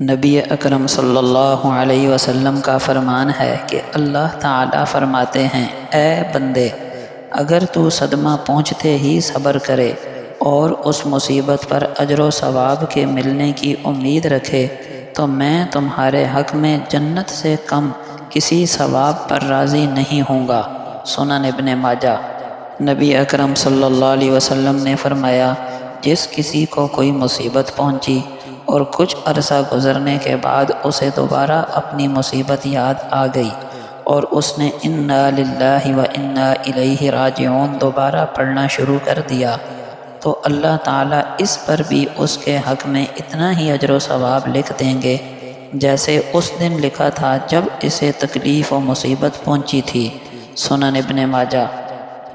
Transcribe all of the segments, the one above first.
نبی اکرم صلی اللہ علیہ وسلم کا فرمان ہے کہ اللہ تعالیٰ فرماتے ہیں، اے بندے، اگر تو صدمہ پہنچتے ہی صبر کرے اور اس مصیبت پر اجر و ثواب کے ملنے کی امید رکھے تو میں تمہارے حق میں جنت سے کم کسی ثواب پر راضی نہیں ہوں گا۔ سنن ابن ماجہ۔ نبی اکرم صلی اللہ علیہ وسلم نے فرمایا، جس کسی کو کوئی مصیبت پہنچی اور کچھ عرصہ گزرنے کے بعد اسے دوبارہ اپنی مصیبت یاد آ گئی اور اس نے انا للہ و انا الیہ راجعون دوبارہ پڑھنا شروع کر دیا تو اللہ تعالیٰ اس پر بھی اس کے حق میں اتنا ہی اجر و ثواب لکھ دیں گے جیسے اس دن لکھا تھا جب اسے تکلیف و مصیبت پہنچی تھی۔ سنن ابن ماجہ۔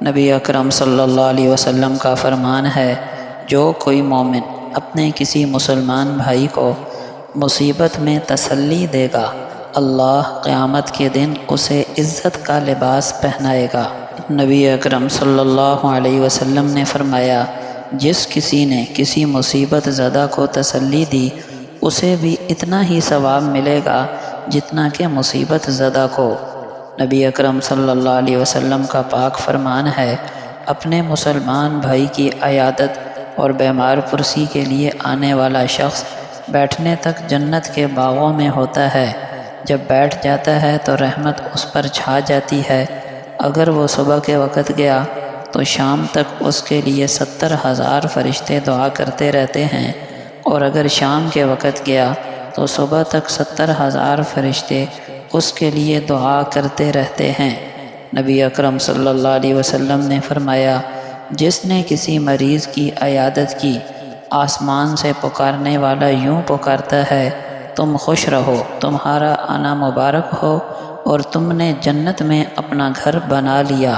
نبی اکرم صلی اللہ علیہ وسلم کا فرمان ہے، جو کوئی مومن اپنے کسی مسلمان بھائی کو مصیبت میں تسلی دے گا، اللہ قیامت کے دن اسے عزت کا لباس پہنائے گا۔ نبی اکرم صلی اللہ علیہ وسلم نے فرمایا، جس کسی نے کسی مصیبت زدہ کو تسلی دی اسے بھی اتنا ہی ثواب ملے گا جتنا کہ مصیبت زدہ کو۔ نبی اکرم صلی اللہ علیہ وسلم کا پاک فرمان ہے، اپنے مسلمان بھائی کی عیادت اور بیمار پرسی کے لیے آنے والا شخص بیٹھنے تک جنت کے باغوں میں ہوتا ہے، جب بیٹھ جاتا ہے تو رحمت اس پر چھا جاتی ہے۔ اگر وہ صبح کے وقت گیا تو شام تک اس کے لیے 70,000 فرشتے دعا کرتے رہتے ہیں، اور اگر شام کے وقت گیا تو صبح تک 70,000 فرشتے اس کے لیے دعا کرتے رہتے ہیں۔ نبی اکرم صلی اللہ علیہ وسلم نے فرمایا، جس نے کسی مریض کی عیادت کی، آسمان سے پکارنے والا یوں پکارتا ہے، تم خوش رہو، تمہارا آنا مبارک ہو اور تم نے جنت میں اپنا گھر بنا لیا۔